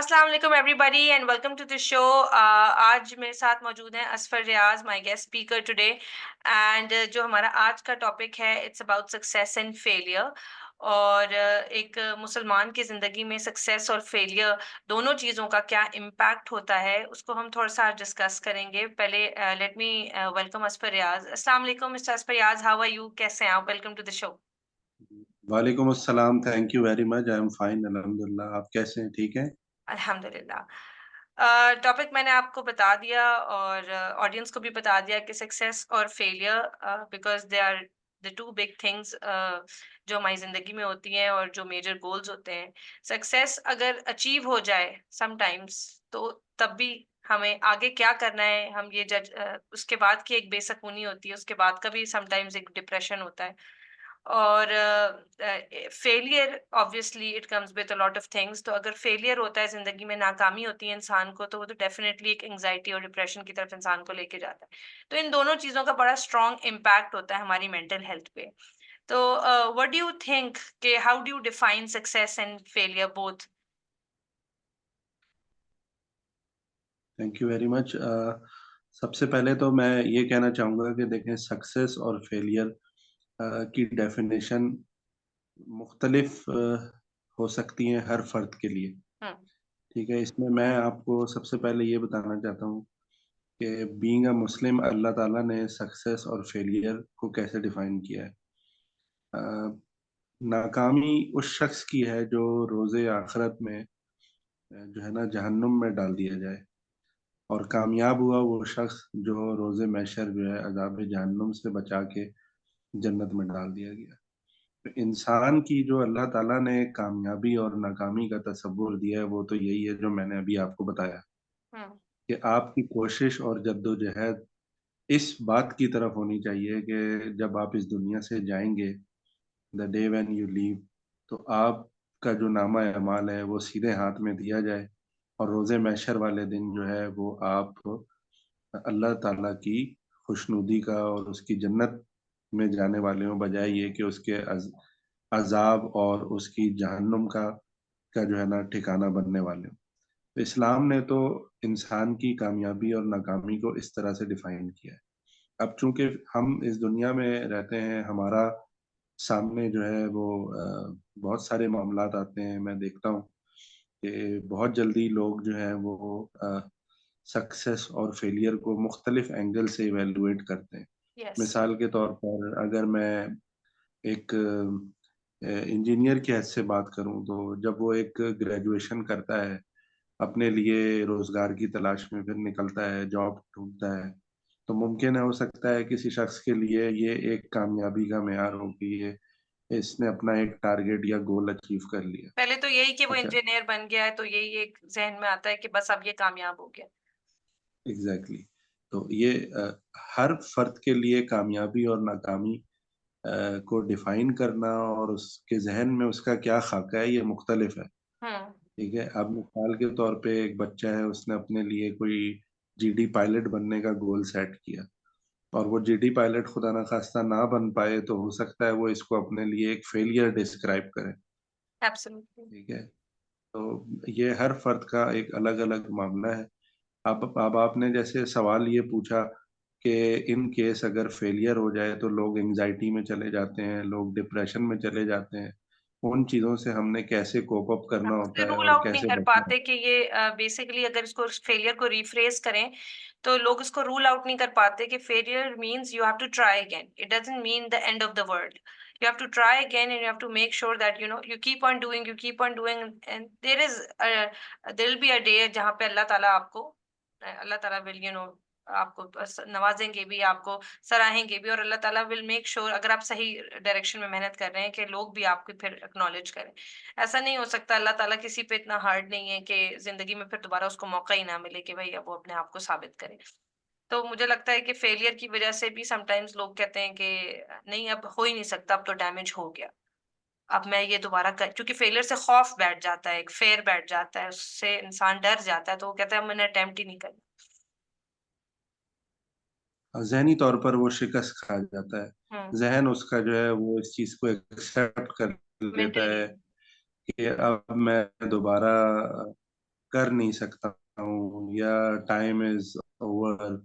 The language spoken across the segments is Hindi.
अस्सलाम वालेकुम everybody and welcome to the show. आज मेरे साथ मौजूद हैं Asfar Riyaz, my guest speaker today. And जो हमारा आज का टॉपिक है it's about success and failure. और एक मुसलमान की ज़िंदगी में सक्सेस और फेलियर दोनों चीज़ों का क्या इम्पैक्ट होता है उसको हम थोड़ा सा डिस्कस करेंगे। पहले let me welcome Asfar Riyaz. अस्सलाम वालेकुम mister Asfar Riyaz, how are you, कैसे हैं आप? Welcome to the show. वालेकुम अस्सलाम। Thank you very much. I am fine अल्हम्दुलिल्लाह। आप कैसे हैं? ठीक हैं? अल्हम्दुलिल्लाह। टॉपिक मैंने आपको बता दिया और ऑडियंस को भी बता दिया कि सक्सेस और failure because they are the two big things जो हमारी ज़िंदगी में होती हैं और जो मेजर गोल्स होते हैं। सक्सेस अगर अचीव हो जाए समटाइम्स तो तब भी हमें आगे क्या करना है हम ये उसके बाद की एक बेसुकूनी होती है, उसके बाद का भी समटाइम्स एक डिप्रेशन होता है। और failure obviously it comes with a lot of things. तो अगर फेलियर होता है ज़िंदगी में, नाकामी होती है इंसान को, तो वो तो डेफिनेटली एक एंग्जाइटी और डिप्रेशन की तरफ इंसान को लेके जाता है। तो इन दोनों चीज़ों का बड़ा स्ट्रॉन्ग इम्पैक्ट होता है हमारी मेंटल हेल्थ पे। तो व्हाट डू यू थिंक कि how do you define success and failure both? Thank you very much. सबसे पहले तो मैं ये कहना चाहूँगा कि देखें, सक्सेस और फेलियर की डेफिनेशन मुख्तलिफ हो सकती हैं हर फर्द के लिए। हुँ, ठीक है? इसमें मैं आपको सबसे पहले ये बताना चाहता हूँ कि बीइंग अ मुस्लिम अल्लाह ताला ने सक्सेस और फेलियर को कैसे डिफाइन किया है। अ, नाकामी उस शख्स की है जो रोज़े आखिरत में जो है ना जहन्नुम में डाल दिया जाए, और कामयाब हुआ वो शख्स जो रोज़े महशर जो है अज़ाब जहन्नुम से बचा के जन्नत में डाल दिया गया। तो इंसान की जो अल्लाह ताला ने कामयाबी और नाकामी का तसव्वुर दिया है, वो तो यही है जो मैंने अभी आपको बताया, हुँ, कि आपकी कोशिश और जद्दोजहद इस बात की तरफ होनी चाहिए कि जब आप इस दुनिया से जाएँगे, the day when you leave, तो आपका जो नामा-ए-अमाल है वो सीधे हाथ में दिया जाए, और रोज़े महशर वाले दिन जो है वो आप अल्लाह ताला की खुशनुदी का और उसकी जन्नत में जाने वाले हों, बजाय ये कि उसके अज़ाब और उसकी जहन्नुम का जो है ना ठिकाना बनने वाले हों। तो इस्लाम ने तो इंसान की कामयाबी और नाकामी को इस तरह से डिफ़ाइन किया है। अब चूँकि हम इस दुनिया में रहते हैं, हमारा सामने जो है वो बहुत सारे मामलात आते हैं। मैं देखता हूँ कि बहुत जल्दी लोग जो हैं वो सक्सेस और फेलियर को मुख्तलिफ एंगल से इवैल्यूएट करते हैं। यस। मिसाल के तौर पर अगर मैं एक इंजीनियर की हैथ से बात करूँ, तो जब वो एक ग्रेजुएशन करता है, अपने लिए रोज़गार की तलाश में फिर निकलता है, जॉब ढूँढता है, तो मुमकिन है, हो सकता है किसी शख्स के लिए ये एक कामयाबी का मेयार हो कि ये इसने अपना एक टारगेट या गोल अचीव कर लिया। पहले तो यही कि वो अच्छा, इंजीनियर बन गया है, तो यही एक ज़हन में आता है कि बस अब ये कामयाब हो गया। एग्ज़ैक्टली। तो ये हर फ़र्द के लिए कामयाबी और नाकामी को डिफ़ाइन करना और उसके ज़हन में उसका क्या ख़ाका है, ये मुख्तलिफ है। हुँ, ठीक है? अब मिसाल के तौर पे एक बच्चा है, उसने अपने लिए कोई जीडी पायलट बनने का गोल सेट किया, और वो जीडी पायलट खुदा ना ख़ास्ता ना बन पाए, तो हो सकता है वो इसको अपने लिए एक फेलियर डिस्क्राइब करे। एब्सोल्युटली। ठीक है? तो ये हर फ़र्द का एक अलग-अलग मामला है। अब आपने जैसे सवाल ये पूछा कि इन केस अगर फेलियर हो जाए तो लोग एंग्ज़ायटी में चले जाते हैं, लोग डिप्रेशन में चले जाते हैं। उन चीज़ों से हमने कैसे कोप अप हाँ, करना उसे होता है रूल और आउट नहीं कैसे कर बचना पाते होता कि ये बेसिकली अगर इसको फेलियर को रिफ्रेज़ करें, तो लोग इसको रूल आउट नहीं कर पाते कि failure means you have to try again. It doesn't mean the end of the world. You have to try again and you have to make sure that you keep on doing and there will be a day जहाँ पे अल्लाह ताला will आपको बस नवाज़ेंगे भी, आपको सराहेंगे भी और अल्लाह ताला विल मेक श्योर अगर आप सही डायरेक्शन में मेहनत कर रहे हैं कि लोग भी आपको फिर एक्नॉलेज करें। ऐसा नहीं हो सकता, अल्लाह ताला किसी पे इतना हार्ड नहीं है कि ज़िंदगी में फिर दोबारा उसको मौका ही ना मिले कि भई अब वो अपने आप को साबित करे। तो मुझे लगता है कि फेलियर की वज़ह से भी समटाइम्स लोग कहते हैं कि नहीं अब हो ही नहीं सकता, अब तो डैमेज हो गया। अब मैं ये दोबारा कर क्योंकि फेलियर से खौफ बैठ जाता है, एक फ़ियर बैठ जाता है, उससे इंसान डर जाता है, तो वो कहता है अब मैंने अटेम्प्ट ही नहीं करना। है। ज़हनी तौर पर वो शिकस्त खा जाता है। हुँ, ज़हन उसका जो है वो इस चीज़ को एक्सेप्ट कर लेता मेंटली। है कि अब मैं दोबारा कर नहीं सकता हूँ या टाइम इज ओवर,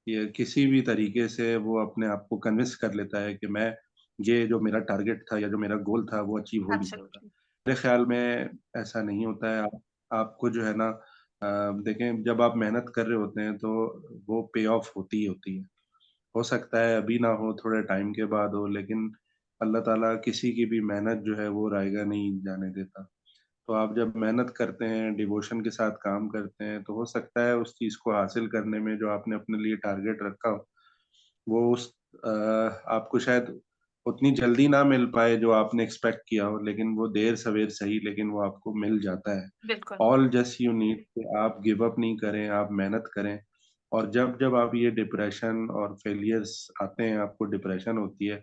या किसी भी तरीके से वो अपने आप को कन्विंस कर लेता है कि मैं ये जो मेरा टारगेट था या जो मेरा गोल था वो अचीव हो नहीं सकता। एब्सोल्युटली। मेरे ख्याल में ऐसा नहीं होता है। आप आपको जो है ना देखें, जब आप मेहनत कर रहे होते हैं तो वो पे ऑफ होती ही होती है। हो सकता है अभी ना हो, थोड़े टाइम के बाद हो, लेकिन अल्लाह ताला किसी की भी मेहनत जो है वो रायगा नहीं जाने देता। तो आप जब मेहनत करते हैं, डिवोशन के साथ काम करते हैं, तो हो सकता है उस चीज़ को हासिल करने में जो आपने अपने लिए टारगेट रखा हो, वो आपको शायद उतनी जल्दी ना मिल पाए जो आपने एक्सपेक्ट किया हो, लेकिन वो देर-सवेर सही, लेकिन वो आपको मिल जाता है। बिल्कुल। ऑल जस्ट यू नीड कि आप गिव अप नहीं करें, आप मेहनत करें। और जब-जब आप ये डिप्रेशन और फेलियर्स आते हैं, आपको डिप्रेशन होती है,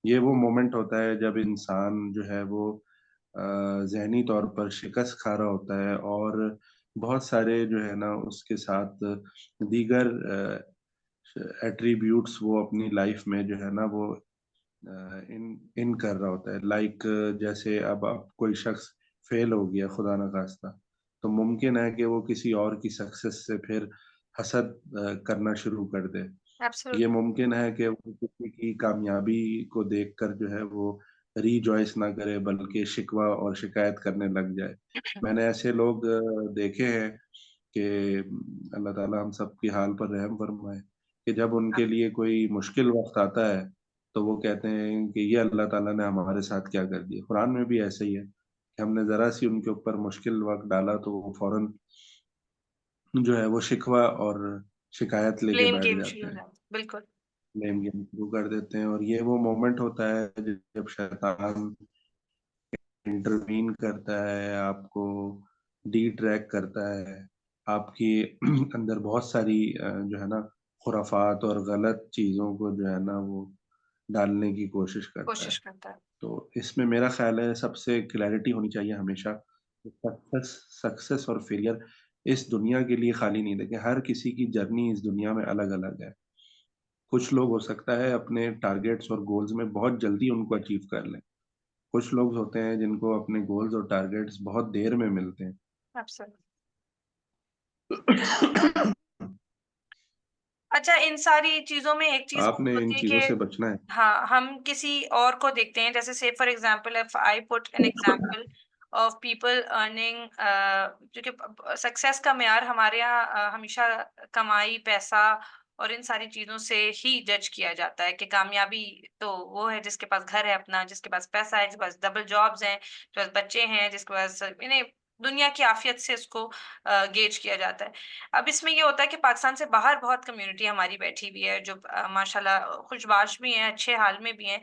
ये वो मोमेंट होता है जब इंसान जो है वो अ, ज़हनी तौर पर शिकस्त खा रहा होता है और बहुत सारे जो है ना उसके साथ दीगर एट्रीब्यूट्स वो अपनी लाइफ में जो है ना वो इन इन कर रहा होता है। लाइक जैसे अब आप कोई शख्स फेल हो गया खुदा ना खास्ता, तो मुमकिन है कि वो किसी और की सक्सेस से फिर हसद करना शुरू कर दे। ये एब्सोल्युटली। मुमकिन है कि वो किसी की कामयाबी को देखकर जो है वो रिजॉइस ना करे, बल्कि शिकवा और शिकायत करने लग जाए। मैंने ऐसे लोग देखे हैं कि अल्लाह ताला हम सब की हाल पर रहम फरमाए, कि जब उनके लिए कोई मुश्किल वक़्त आता है, तो वो कहते हैं कि ये अल्लाह ताला ने हमारे साथ क्या कर दिया। कुरान में भी ऐसे ही है कि हमने ज़रा-सी उनके ऊपर मुश्किल वक़्त डाला तो वो फ़ौरन जो है वो शिकवा और शिकायत लेके ब्लेम बैठ गेम शुरू जाते हो हैं। जाता है, बिल्कुल। ब्लेम गेम शुरू कर देते हैं और ये वो मोमेंट होता है जब शैतान इंटरवीन करता है, आपको डिट्रैक्ट करता है, आपकी अंदर बहुत सारी जो है ना खुराफात और गलत चीज़ों को जो है ना वो डालने की कोशिश करता है। कोशिश करता है। तो इसमें मेरा ख़्याल है सबसे क्लैरिटी होनी चाहिए हमेशा, सक्सेस सक्सेस और फेलियर इस दुनिया के लिए खाली नहीं। देखिए, हर किसी की जर्नी इस दुनिया में अलग-अलग है। कुछ लोग हो सकता है अपने टारगेट्स और गोल्स में बहुत जल्दी उनको अचीव कर लें। कुछ लोग होते हैं जिनको अपने गोल्स और टारगेट्स बहुत देर में मिलते हैं। एब्सोल्युटली। अच्छा, इन सारी चीज़ों में एक चीज़ और आपने इन होती है चीज़ों से कि बचना है। हाँ, हम किसी और को देखते हैं, जैसे से for example if I put an example of people earning क्योंकि सक्सेस का मेयार हमारे यहाँ हमेशा कमाई, पैसा और इन सारी चीज़ों से ही जज किया जाता है कि कामयाबी तो वो है जिसके पास घर है अपना, जिसके पास पैसा है, जिसके पास डबल जॉब्स हैं, जिसके पास बच्चे हैं, जिसके पास यानी दुनिया की आफ़ियत से उसको गेज किया जाता है। अब इसमें ये होता है कि पाकिस्तान से बाहर बहुत कम्युनिटी हमारी बैठी हुई है जो माशाल्लाह खुशबाश भी हैं, अच्छे हाल में भी हैं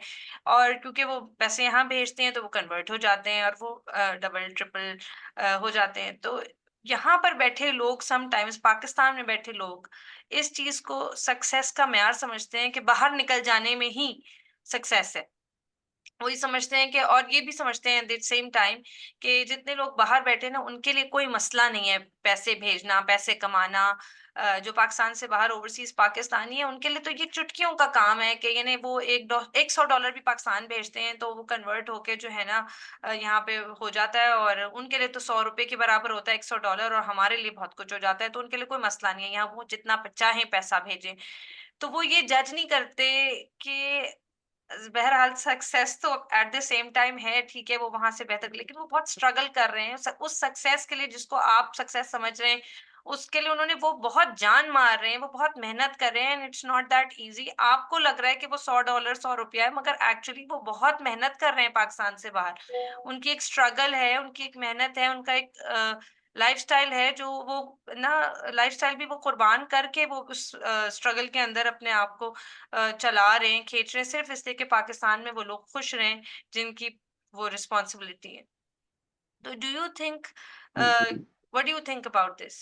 और क्योंकि वो पैसे यहाँ भेजते हैं तो वो कन्वर्ट हो जाते हैं और वो डबल ट्रिपल हो जाते हैं। तो यहाँ पर बैठे लोग समटाइम्स पाकिस्तान में बैठे लोग इस चीज़ को सक्सेस का मेयार समझते हैं कि बाहर निकल जाने में ही सक्सेस है। वही समझते हैं कि और ये भी समझते हैं एट द सेम टाइम कि जितने लोग बाहर बैठे हैं ना उनके लिए कोई मसला नहीं है पैसे भेजना, पैसे कमाना। जो पाकिस्तान से बाहर ओवरसीज पाकिस्तानी है उनके लिए तो ये चुटकियों का काम है कि यानी वो $100 भी पाकिस्तान भेजते हैं तो वो कन्वर्ट होके जो है ना यहाँ पे हो जाता है और उनके लिए तो $100 के बराबर होता है $100 और हमारे लिए बहुत कुछ हो जाता है तो उनके लिए कोई मसला नहीं है यहाँ वो जितना चाहे पैसा भेजें। तो वो ये जज नहीं करते कि बहरहाल सक्सेस तो एट द सेम टाइम है, ठीक है, वो वहाँ से बेहतर लेकिन वो बहुत स्ट्रगल कर रहे हैं। उस सक्सेस के लिए जिसको आप सक्सेस समझ रहे हैं, उसके लिए उन्होंने वो बहुत जान मार रहे हैं, वो बहुत मेहनत कर रहे हैं and it's not that easy. आपको लग रहा है कि वो $100 ₹100 है, मगर एक्चुअली वो बहुत मेहनत कर रहे हैं पाकिस्तान से बाहर। उनकी एक स्ट्रगल है, उनकी एक मेहनत है, उनका एक लाइफ़स्टाइल है जो वो ना लाइफ़स्टाइल भी वो कुर्बान करके वो उस स्ट्रगल के अंदर अपने आप को चला रहे हैं, खींच रहे हैं सिर्फ़ इसलिए कि पाकिस्तान में वो लोग खुश रहें, जिनकी वो रिस्पॉन्सिबिलिटी है। तो डू यू थिंक अ, जी। What do you think about this?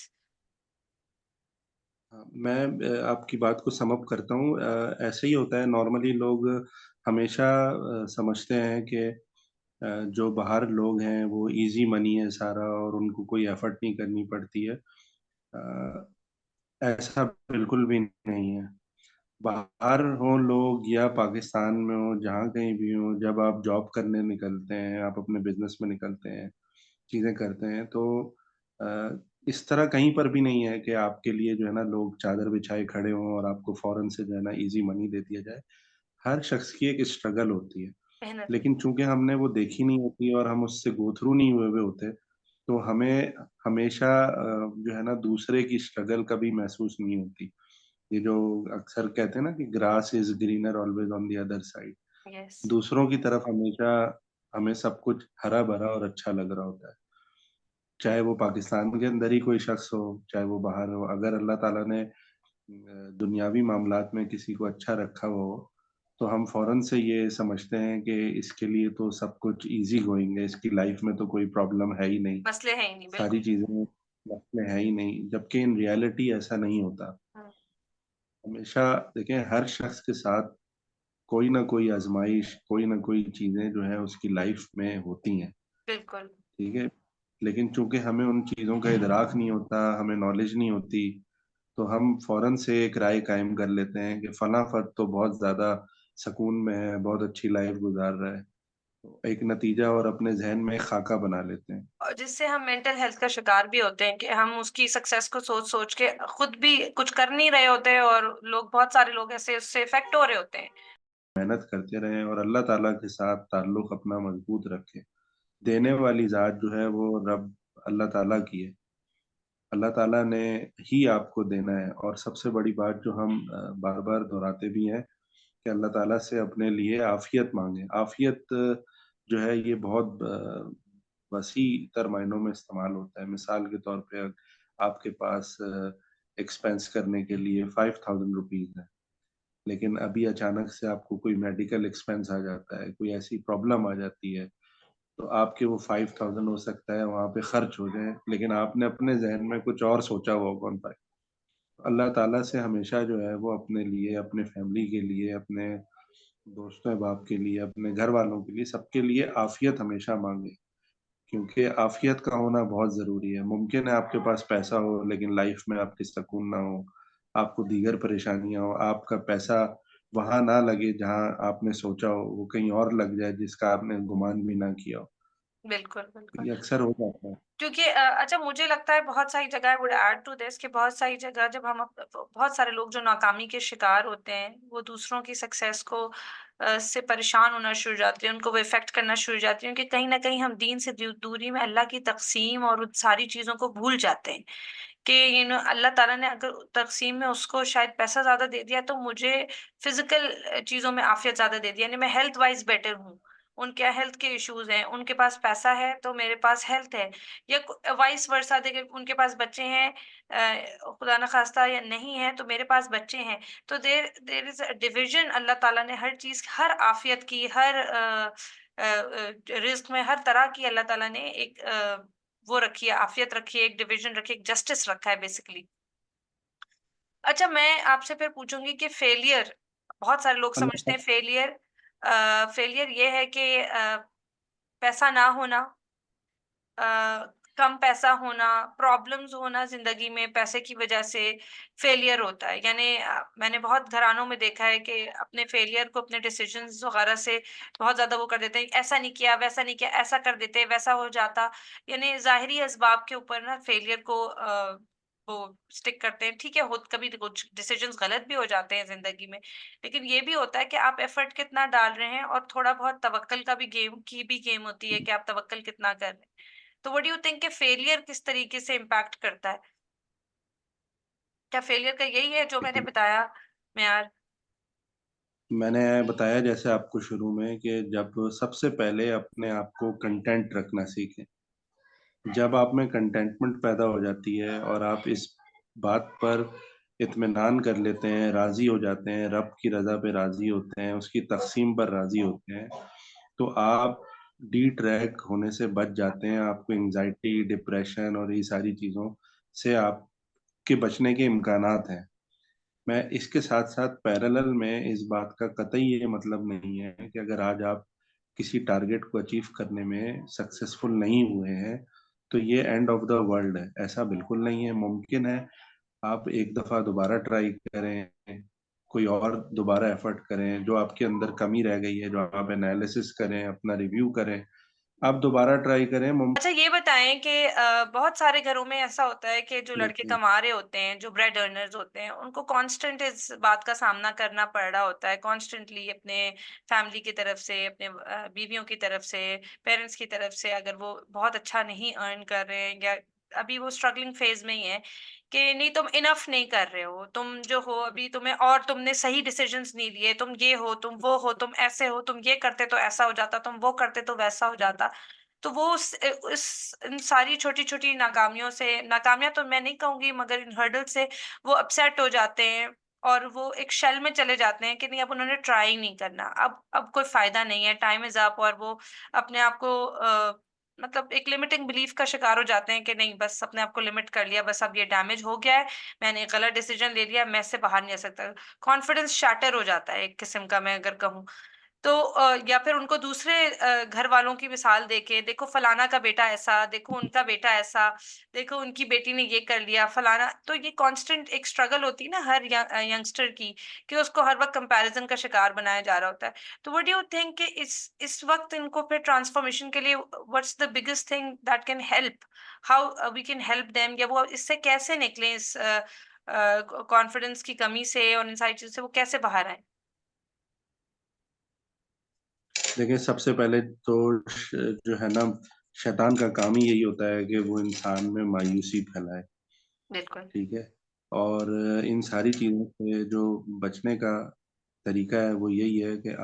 हाँ, मैं आपकी बात को सम अप करता हूँ। ऐसे ही होता है नॉर्मली, लोग हमेशा समझते हैं कि जो बाहर लोग हैं वो ईज़ी मनी है सारा और उनको कोई एफ़र्ट नहीं करनी पड़ती है। ऐसा बिल्कुल भी नहीं है। बाहर हो लोग या पाकिस्तान में हो, जहाँ कहीं भी हो, जब आप जॉब करने निकलते हैं, आप अपने बिज़नेस में निकलते हैं, चीज़ें करते हैं, तो अ, इस तरह कहीं पर भी नहीं है कि आपके लिए जो है ना लोग चादर बिछाए खड़े हों और आपको फ़ौरन से जो है ना ईज़ी मनी दे दिया जाए। हर शख्स की एक स्ट्रगल होती है। मेहनत। लेकिन चूँकि हमने वो देखी नहीं होती और हम उससे गो थ्रू नहीं हुए हुए होते, तो हमें हमेशा जो है ना दूसरे की स्ट्रगल कभी महसूस नहीं होती। ये जो अक्सर कहते हैं ना कि grass is greener always on the other side. Yes. दूसरों की तरफ हमेशा हमें सब कुछ हरा-भरा और अच्छा लग रहा होता है। चाहे वो पाकिस्तान के अंदर ही कोई शख्स हो, चाहे वो बाहर हो, अगर अल्लाह ताला ने दुनियावी मामलात में किसी को अच्छा रखा हुआ हो, तो हम फ़ौरन से ये समझते हैं कि इसके लिए तो सब कुछ ईज़ी गोइंग है, इसकी लाइफ़ में तो कोई प्रॉब्लम है ही नहीं, मसले हैं ही नहीं, सारी बिल्कुल। चीज़ें मसले हैं ही नहीं, जबकि इन रियलिटी ऐसा नहीं होता। हुँ, हमेशा देखें हर शख्स के साथ कोई ना कोई आज़माइश, कोई ना कोई चीज़ें जो है उसकी लाइफ़ में होती हैं, बिल्कुल। ठीक है? लेकिन चूँकि हमें उन चीज़ों का इदराक नहीं होता, हमें नॉलेज नहीं होती, तो हम फ़ौरन से एक राय कायम कर लेते हैं कि फलाँ फ़र्द तो बहुत ज़्यादा सुकून में है, बहुत अच्छी लाइफ़ गुज़ार रहा है। तो एक नतीजा और अपने ज़हन में एक खाका बना लेते हैं। और जिससे हम मेंटल हेल्थ का शिकार भी होते हैं कि हम उसकी सक्सेस को सोच-सोच के खुद भी कुछ कर नहीं रहे होते हैं और लोग बहुत सारे लोग ऐसे उससे इफ़ेक्ट हो रहे होते हैं। मेहनत करते रहें और अल्लाह ताला के साथ ताल्लुक़ अपना मज़बूत रखें। देने वाली ज़ात जो है वो रब अल्लाह ताला की है। अल्लाह ताला ने ही आपको देना है और सबसे बड़ी बात जो हम बार-बार दोहराते भी हैं कि अल्लाह ताला से अपने लिए आफ़ियत माँगे। आफ़ियत जो है ये बहुत वसी-तर मायनों में इस्तेमाल होता है। मिसाल के तौर पे आपके पास एक्सपेंस करने के लिए ₹5000 है, लेकिन अभी अचानक से आपको कोई मेडिकल एक्सपेंस आ जाता है, कोई ऐसी प्रॉब्लम आ जाती है, तो आपके वो 5000 हो सकता है वहाँ पे खर्च हो जाएँ, लेकिन आपने अपने ज़हन में कुछ और सोचा हुआ होगा उन पर। अल्लाह ताला से हमेशा जो है वो अपने लिए, अपने फैमिली के लिए, अपने दोस्तों अहबाब के लिए, अपने घर वालों के लिए, सबके लिए आफ़ियत हमेशा माँगे, क्योंकि आफ़ियत का होना बहुत ज़रूरी है। मुमकिन है आपके पास पैसा हो लेकिन लाइफ़ में आपकी सुकून ना हो, आपको दीगर परेशानियाँ हो, आपका पैसा वहाँ ना लगे जहाँ आपने सोचा हो, वो कहीं और लग जाए जिसका आपने गुमान भी ना किया हो। बिल्कुल, बिल्कुल। ये अक्सर हो जाता है। क्योंकि अच्छा मुझे लगता है बहुत सारी जगह I would add to this कि बहुत सारी जगह जब हम बहुत सारे लोग जो नाकामी के शिकार होते हैं, वो दूसरों की सक्सेस को से परेशान होना शुरू हो जाते हैं, उनको वो इफ़ेक्ट करना शुरू हो जाती हैं, क्योंकि कहीं न कहीं हम दीन से दूरी में अल्लाह की तक़सीम और उन सारी चीज़ों को भूल जाते हैं। कि अल्लाह ताला ने अगर तक़सीम में उसको शायद पैसा ज़्यादा दे दिया तो मुझे फ़िज़िकल चीज़ों में आफ़ियत ज़्यादा दे दी, यानी मैं हेल्थ वाइज़ बेटर हूँ। उनके हेल्थ के इश्यूज़ हैं, उनके पास पैसा है तो मेरे पास हेल्थ है, या वाइस वर्सा देखिए उनके पास बच्चे हैं, खुदा ना ख़ास्ता या नहीं है तो मेरे पास बच्चे हैं। तो there there is a division, Allah ताला ने हर चीज़, हर आफ़ियत की, हर रिज़्क में हर तरह की अल्लाह ताला ने एक वो रखी है, आफ़ियत रखी है, एक डिवीज़न रखी है, एक जस्टिस रखा है बेसिकली। अच्छा, मैं आपसे फिर पूछूँगी कि फेलियर, बहुत सारे लोग समझते अल्लाह हैं फेलियर फेलियर ये है कि पैसा ना होना, अ, कम पैसा होना, प्रॉब्लम्स होना ज़िंदगी में पैसे की वज़ह से फेलियर होता है। यानी मैंने बहुत घरानों में देखा है कि अपने फेलियर को अपने डिसिज़न्स वग़ैरह से बहुत ज़्यादा वो कर देते हैं, ऐसा नहीं किया, वैसा नहीं किया, ऐसा कर देते, वैसा हो जाता। यानी ज़ाहिरी असबाब के ऊपर ना फेलियर को वो स्टिक करते हैं। ठीक है, होत कभी कुछ डिसिज़न्स गलत भी हो जाते हैं ज़िंदगी में, लेकिन ये भी होता है कि आप एफ़र्ट कितना डाल रहे हैं और थोड़ा बहुत तवक्कल का भी गेम होती है कि आप तवक्कल कितना कर रहे हैं। तो व्हाट डू यू थिंक कि फेलियर किस तरीके से इम्पैक्ट करता है? क्या फेलियर का यही है जो मैंने बताया मेयार? मैंने बताया जैसे आपको शुरू में कि जब सबसे पहले अपने आप को कंटेंट रखना सीखें। जब आप में कंटेंटमेंट पैदा हो जाती है और आप इस बात पर इत्मीनान कर लेते हैं, राज़ी हो जाते हैं, रब की रज़ा पे राज़ी होते हैं, उसकी तक़सीम पर राज़ी होते हैं, तो आप डिट्रैक होने से बच जाते हैं। आपको एंग्ज़ायटी, डिप्रेशन और ये सारी चीज़ों से आपके बचने के इम्कानात हैं। मैं इसके साथ-साथ पैरेलल में इस बात का कतई ये मतलब नहीं है कि अगर आज आप किसी टारगेट को अचीव करने में सक्सेसफुल नहीं हुए हैं, तो ये एंड ऑफ द वर्ल्ड है। ऐसा बिल्कुल नहीं है, मुमकिन है आप एक दफ़ा दोबारा ट्राई करें, कोई और दोबारा एफर्ट करें, जो आपके अंदर कमी रह गई है, जो आप एनालिसिस करें, अपना रिव्यू करें, आप दोबारा ट्राई करें, अच्छा ये बताएं कि बहुत सारे घरों में ऐसा होता है कि जो लड़के मुमकिन कमा रहे होते हैं, जो ब्रेड अर्नर्स होते हैं, उनको कांस्टेंट इस बात का सामना करना पड़ रहा होता है कॉन्स्टेंटली, अपने फैमिली की तरफ से, अपने बीवियों की तरफ से, पेरेंट्स की तरफ से, अगर वो बहुत अच्छा नहीं अर्न कर रहे हैं या अभी वो स्ट्रगलिंग फेज में ही है कि नहीं तुम इनफ नहीं कर रहे हो, तुम जो हो अभी तुम्हें, और तुमने सही डिसीजंस नहीं लिए, तुम ये हो, तुम वो हो, तुम ऐसे हो, तुम ये करते तो ऐसा हो जाता, तुम वो करते तो वैसा हो जाता। तो वो उस इन सारी छोटी-छोटी नाकामियों से, नाकामियाँ तो मैं नहीं कहूँगी, मगर इन हर्डल से वो अपसेट हो जाते हैं और वो एक शेल में चले जाते हैं कि नहीं अब उन्होंने ट्राई ही नहीं करना। अब कोई फ़ायदा नहीं है, टाइम इज़ अप, और वो अपने आप को मतलब एक लिमिटिंग बिलीफ का शिकार हो जाते हैं कि नहीं बस अपने आप को लिमिट कर लिया, बस अब ये डैमेज हो गया है, मैंने गलत डिसीज़न ले लिया, मैं इससे बाहर नहीं आ सकता। कॉन्फिडेंस शैटर हो जाता है एक किस्म का, मैं अगर कहूँ। तो या फिर उनको दूसरे घर वालों की मिसाल देके, देखो फलाना का बेटा ऐसा, देखो उनका बेटा ऐसा, देखो उनकी बेटी ने ये कर लिया, फलाना। तो ये कांस्टेंट एक स्ट्रगल होती है ना हर यंगस्टर की, कि उसको हर वक्त कंपैरिजन का शिकार बनाया जा रहा होता है। तो व्हाट डू यू थिंक कि इस वक्त इनको फिर ट्रांसफॉर्मेशन के लिए what's the biggest thing that can help, how we can help them, या वो इससे कैसे निकलें, इस कॉन्फिडेंस की कमी से और इन सारी चीजों से वो कैसे बाहर आए? देखिए, सबसे पहले तो जो है ना, शैतान का काम ही यही होता है कि वो इंसान में मायूसी फैलाए। बिल्कुल। ठीक है। और इन सारी चीज़ों से जो बचने का तरीका है वो यही है कि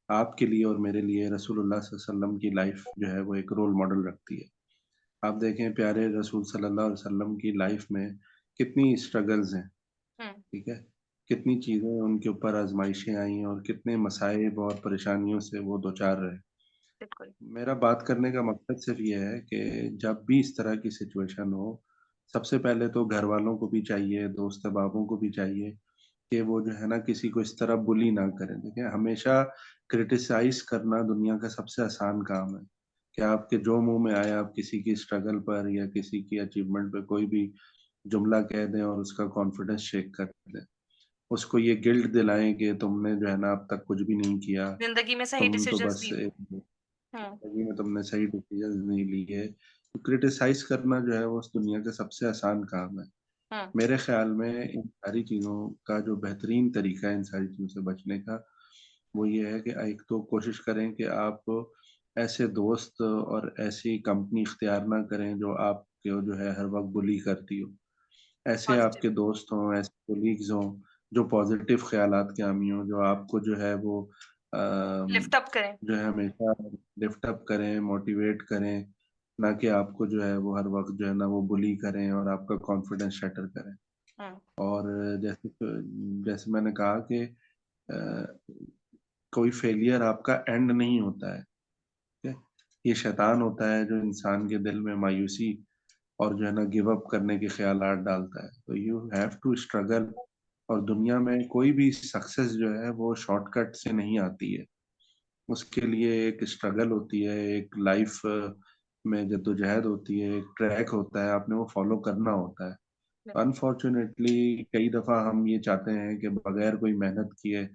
आपके लिए और मेरे लिए रसूलुल्लाह सल्लल्लाहु अलैहि वसल्लम की लाइफ जो है वो एक रोल मॉडल रखती है। आप देखें प्यारे रसूल सल्लल्लाहु अलैहि वसल्लम की लाइफ में कितनी स्ट्रगल्स हैं। हम्म। ठीक है। कितनी चीज़ें उनके ऊपर आजमाइशें आई और कितने मसाइब और परेशानियों से वो दो चार रहे। बिल्कुल। मेरा बात करने का मकसद सिर्फ ये है कि जब भी इस तरह की सिचुएशन हो, सबसे पहले तो घर वालों को भी चाहिए, दोस्त अहबाबों को भी चाहिए कि वो जो है ना किसी को इस तरह बुली ना करें। देखिए, हमेशा क्रिटिसाइज़ करना दुनिया का सबसे आसान काम है, कि आपके जो मुँह में आए आप किसी की स्ट्रगल पर या किसी की अचीवमेंट पे कोई भी जुमला कह दें और उसका कॉन्फिडेंस शेक कर दें। उसको ये गिल्ट दिलाएँ कि तुमने जो है ना अब तक कुछ भी नहीं किया, जिंदगी में सही तुम तो डिसीजंस बस नहीं लिए। एक हुँ, ज़िंदगी में तुमने सही डिसीज़न्स नहीं लिए। तो क्रिटिसाइज़ करना जो है वो उस दुनिया का सबसे आसान काम है। हुँ, मेरे ख़्याल में इन सारी चीज़ों का जो बेहतरीन तरीका है इन सारी चीज़ों से बचने का, वो ये है कि एक तो कोशिश करें कि आप ऐसे दोस्त और ऐसी कंपनी इख्तियार ना करें जो आपको जो है हर वक़्त बुली करती हो। ऐसे पॉज़िटिव आपके दोस्त हों, ऐसे कोलीग्स हों, जो पॉज़िटिव ख़्यालात के हामी हों, जो आपको जो है वो लिफ्ट अप करें। जो है हमेशा लिफ्ट अप करें, मोटिवेट करें, ना कि आपको जो है वो हर वक़्त जो है ना वो बुली करें और आपका कॉन्फिडेंस शैटर करें। हुँ, और जैसे जैसे मैंने कहा कि कोई फेलियर आपका एंड नहीं होता है, ठीक है? ये शैतान होता है जो इंसान के दिल में मायूसी और जो है ना गिव अप करने के ख़्यालात डालता है। तो यू हैव टू स्ट्रगल। और दुनिया में कोई भी सक्सेस जो है वो शॉर्टकट से नहीं आती है। उसके लिए एक स्ट्रगल होती है, एक लाइफ में जद्दोजहद होती है, एक ट्रैक होता है, आपने वो फ़ॉलो करना होता है। अनफॉर्च्यूनेटली कई दफ़ा हम ये चाहते हैं कि बगैर कोई मेहनत किए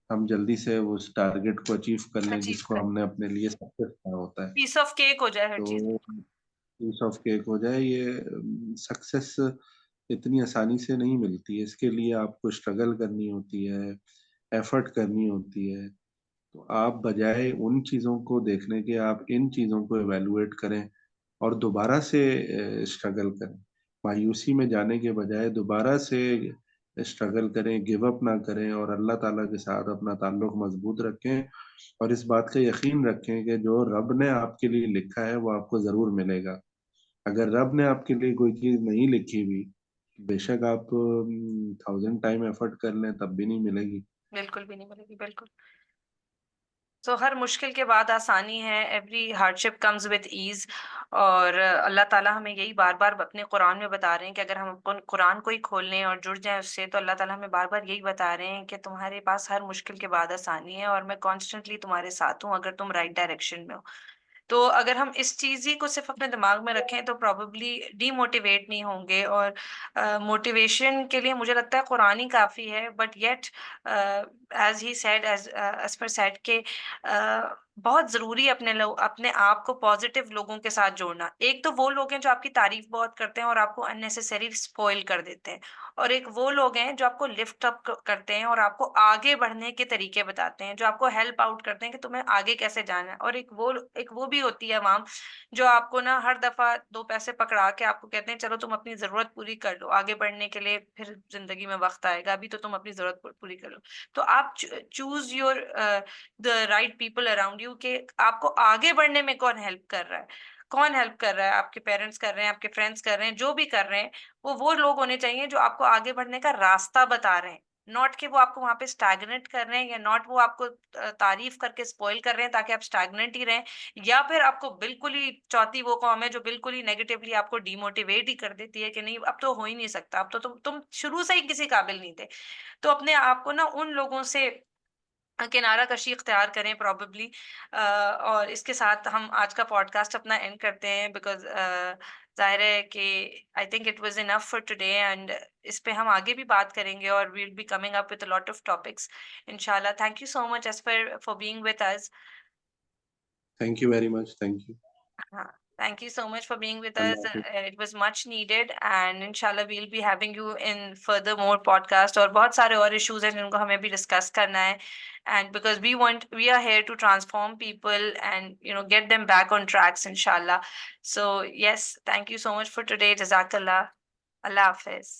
हम जल्दी से उस टारगेट को अचीव कर लें अचीव जिसको करें। हमने अपने लिए सक्सेस कहा होता है। पीस ऑफ केक हो जाए हर चीज़। तो पीस ऑफ केक हो जाए, ये सक्सेस इतनी आसानी से नहीं मिलती है। इसके लिए आपको स्ट्रगल करनी होती है, एफर्ट करनी होती है। तो आप बजाय उन चीज़ों को देखने के आप इन चीज़ों को इवैल्यूएट करें और दोबारा से स्ट्रगल करें। मायूसी में जाने के बजाय दोबारा से स्ट्रगल करें, गिव अप ना करें और अल्लाह ताला के साथ अपना ताल्लुक मज़बूत रखें और इस बात का यकीन रखें कि जो रब ने आपके लिए लिखा है वो आपको ज़रूर मिलेगा। अगर रब ने आपके लिए कोई चीज़ नहीं लिखी हुई, बेशक आप 1000 टाइम एफर्ट कर लें तब भी नहीं मिलेगी। बिल्कुल भी नहीं मिलेगी, बिल्कुल। तो हर मुश्किल के बाद आसानी है, every hardship comes with ease. और अल्लाह ताला हमें यही बार-बार अपने कुरान में बता रहे हैं कि अगर हम अपन कुरान को ही खोल लें और जुड़ जाएँ उससे, तो अल्लाह ताला हमें बार-बार यही बता रहे हैं कि तुम्हारे पास हर मुश्किल के बाद आसानी है और मैं कॉन्स्टेंटली तुम्हारे साथ हूँ अगर तुम राइट डायरेक्शन में हो। तो अगर हम इस चीज ही को सिर्फ अपने दिमाग में रखें तो प्रॉब्ली डीमोटिवेट नहीं होंगे, और मोटिवेशन के लिए मुझे लगता है कुरान ही काफी है, but yet as he said, as per said के बहुत जरूरी है अपने आप को पॉजिटिव लोगों के साथ जोड़ना। एक तो वो लोग हैं जो आपकी तारीफ बहुत करते हैं और आपको अननेसेसरी स्पॉइल कर देते हैं, और एक वो लोग हैं जो आपको लिफ्ट अप करते हैं और आपको आगे बढ़ने के तरीके बताते हैं, जो आपको हेल्प आउट करते हैं कि तुम्हें आगे कैसे जाना है। और एक वो भी होती है अवाम जो आपको ना हर दफा दो पैसे पकड़ा के आपको कहते हैं चलो तुम अपनी जरूरत पूरी कर लो, आगे बढ़ने के लिए फिर जिंदगी में वक्त आएगा, अभी तो तुम अपनी जरूरत पूरी कर लो। तो आप choose your the right people around you, के आपको आगे बढ़ने में कौन हेल्प कर रहा है। कौन हेल्प कर रहा है? आपके पेरेंट्स कर रहे हैं, आपके फ्रेंड्स कर रहे हैं, जो भी कर रहे हैं वो लोग होने चाहिए जो आपको आगे बढ़ने का रास्ता बता रहे हैं, नॉट कि वो आपको वहां पे स्टैग्नेट कर रहे हैं, या नॉट वो आपको तारीफ करके स्पॉइल कर रहे हैं ताकि आप स्टैग्नेट ही रहें, या फिर आपको बिल्कुल ही चौथी वो कौम है जो बिल्कुल ही नेगेटिवली आपको डिमोटिवेट ही कर देती है कि नहीं अब तो हो ही नहीं सकता, अब तो तुम शुरू से ही किसी काबिल नहीं थे। तो अपने आप को ना उन लोगों से किनारा कशी इख्तियार करें प्रॉबेबली। और इसके साथ हम आज का पॉडकास्ट अपना एंड करते हैं, बिकॉज जाहिर है कि I think it was enough for today, and इस पे हम आगे भी बात करेंगे और we'll be coming up with a lot of topics इंशाल्लाह। Thank you so much Asfar for being with us. Thank you very much, thank you. हाँ, thank you so much for being with us. Allah हाफिज। It was much needed, and inshallah we'll be having you in further more podcast, और बहुत सारे और issues हैं जिनको हमें भी discuss करना है, and because we are here to transform people and get them back on tracks inshallah. So yes, thank you so much for today. Jazakallah. Allah Hafiz.